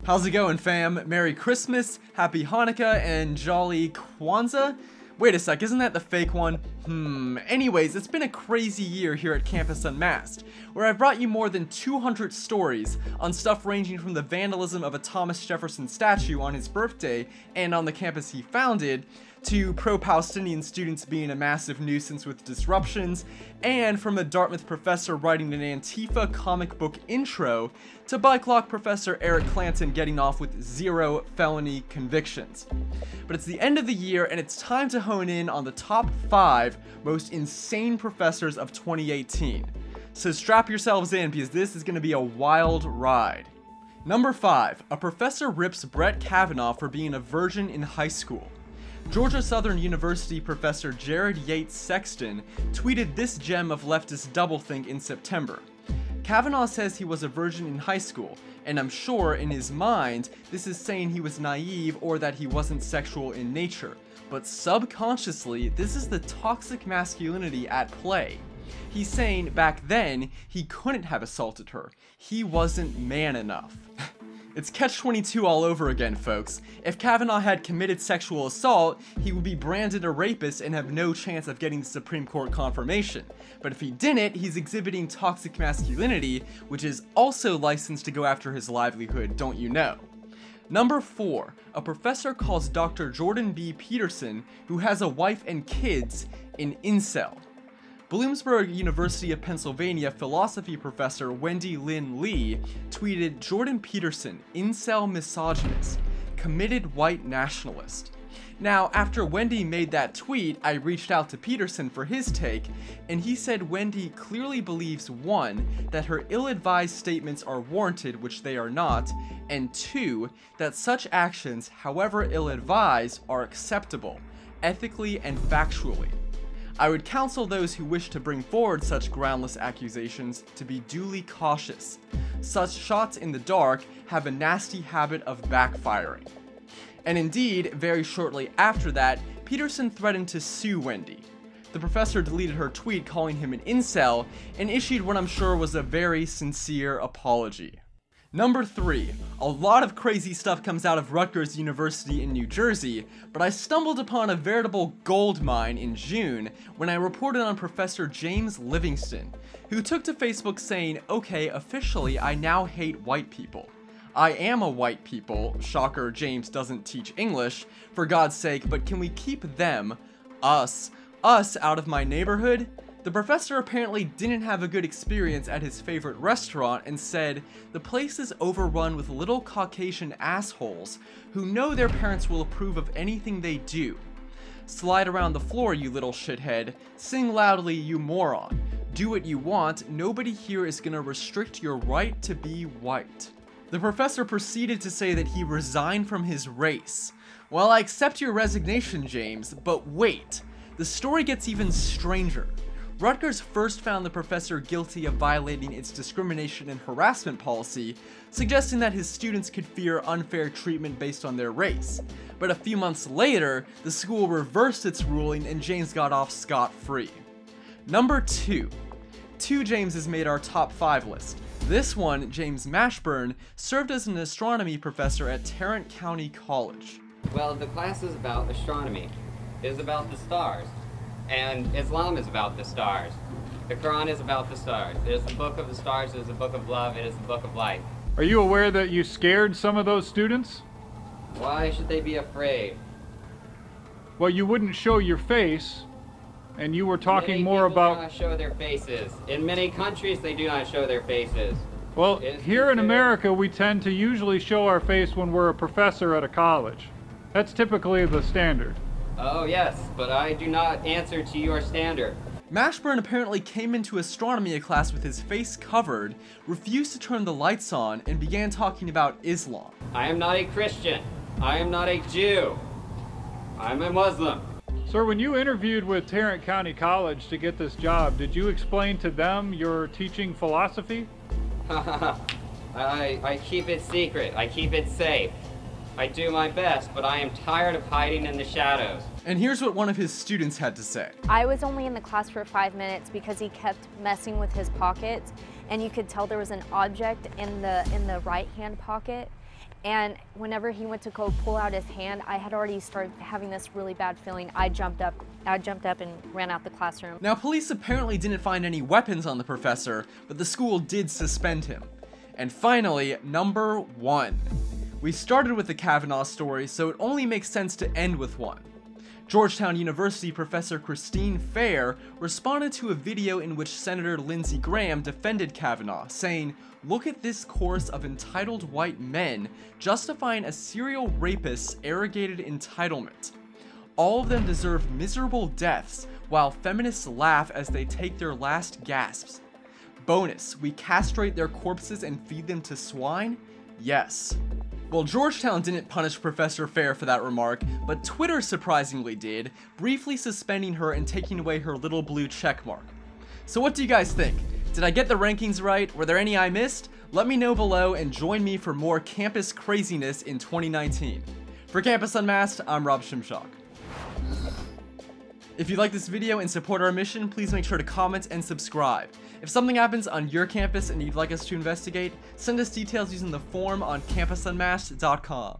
How's it going, fam? Merry Christmas, Happy Hanukkah, and Jolly Kwanzaa? Wait a sec, isn't that the fake one? Anyways, it's been a crazy year here at Campus Unmasked, where I've brought you more than 200 stories on stuff ranging from the vandalism of a Thomas Jefferson statue on his birthday and on the campus he founded, to pro-Palestinian students being a massive nuisance with disruptions, and from a Dartmouth professor writing an Antifa comic book intro, to bike lock professor Eric Clanton getting off with 0 felony convictions. But it's the end of the year and it's time to hone in on the top 5 most insane professors of 2018. So strap yourselves in because this is going to be a wild ride. Number 5, a professor rips Brett Kavanaugh for being a virgin in high school. Georgia Southern University professor Jared Yates Sexton tweeted this gem of leftist doublethink in September. Kavanaugh says he was a virgin in high school, and I'm sure in his mind this is saying he was naive or that he wasn't sexual in nature, but subconsciously this is the toxic masculinity at play. He's saying back then he couldn't have assaulted her, he wasn't man enough. It's catch-22 all over again, folks. If Kavanaugh had committed sexual assault, he would be branded a rapist and have no chance of getting the Supreme Court confirmation. But if he didn't, he's exhibiting toxic masculinity, which is also licensed to go after his livelihood, don't you know? Number 4, a professor calls Dr. Jordan B. Peterson, who has a wife and kids, an incel. Bloomsburg University of Pennsylvania philosophy professor Wendy Lynn Lee tweeted, "Jordan Peterson, incel misogynist, committed white nationalist." Now, after Wendy made that tweet, I reached out to Peterson for his take, and he said Wendy clearly believes 1, that her ill-advised statements are warranted, which they are not, and 2, that such actions, however ill-advised, are acceptable, ethically and factually. I would counsel those who wish to bring forward such groundless accusations to be duly cautious. Such shots in the dark have a nasty habit of backfiring. And indeed, very shortly after that, Peterson threatened to sue Wendy. The professor deleted her tweet calling him an incel and issued what I'm sure was a very sincere apology. Number 3, a lot of crazy stuff comes out of Rutgers University in New Jersey, but I stumbled upon a veritable gold mine in June when I reported on Professor James Livingston, who took to Facebook saying, "Okay, officially I now hate white people. I am a white people, shocker James doesn't teach English, for God's sake, but can we keep them, us out of my neighborhood?" The professor apparently didn't have a good experience at his favorite restaurant and said, "The place is overrun with little Caucasian assholes who know their parents will approve of anything they do. Slide around the floor, you little shithead. Sing loudly, you moron. Do what you want. Nobody here is gonna restrict your right to be white." The professor proceeded to say that he resigned from his race. Well, I accept your resignation, James, but wait. The story gets even stranger. Rutgers first found the professor guilty of violating its discrimination and harassment policy, suggesting that his students could fear unfair treatment based on their race. But a few months later, the school reversed its ruling and James got off scot-free. Number 2. 2 Jameses made our top 5 list. This one, James Mashburn, served as an astronomy professor at Tarrant County College. Well, the class is about astronomy. It is about the stars. And Islam is about the stars. The Quran is about the stars. It is the book of the stars, it is the book of love, it is the book of life. Are you aware that you scared some of those students? Why should they be afraid? Well, you wouldn't show your face, and you were talking more about... Many people do not show their faces. In many countries, they do not show their faces. Well, here in America, we tend to usually show our face when we're a professor at a college. That's typically the standard. Oh yes, but I do not answer to your standard. Mashburn apparently came into astronomy class with his face covered, refused to turn the lights on, and began talking about Islam. I am not a Christian. I am not a Jew. I'm a Muslim. Sir, when you interviewed with Tarrant County College to get this job, did you explain to them your teaching philosophy? I keep it secret. I keep it safe. I do my best, but I am tired of hiding in the shadows. And here's what one of his students had to say. I was only in the class for 5 minutes because he kept messing with his pockets, and you could tell there was an object in the right hand pocket, And whenever he went to go pull out his hand, I had already started having this really bad feeling. I jumped up and ran out the classroom. Now, police apparently didn't find any weapons on the professor, but the school did suspend him. And finally, number 1. We started with the Kavanaugh story, so it only makes sense to end with one. Georgetown University professor Christine Fair responded to a video in which Senator Lindsey Graham defended Kavanaugh, saying, "Look at this chorus of entitled white men justifying a serial rapist's arrogated entitlement. All of them deserve miserable deaths, while feminists laugh as they take their last gasps. Bonus, we castrate their corpses and feed them to swine? Yes." Well, Georgetown didn't punish Professor Fair for that remark, but Twitter surprisingly did, briefly suspending her and taking away her little blue checkmark. So what do you guys think? Did I get the rankings right? Were there any I missed? Let me know below and join me for more campus craziness in 2019. For Campus Unmasked, I'm Rob Shimshock. If you like this video and support our mission, please make sure to comment and subscribe. If something happens on your campus and you'd like us to investigate, send us details using the form on campusunmasked.com.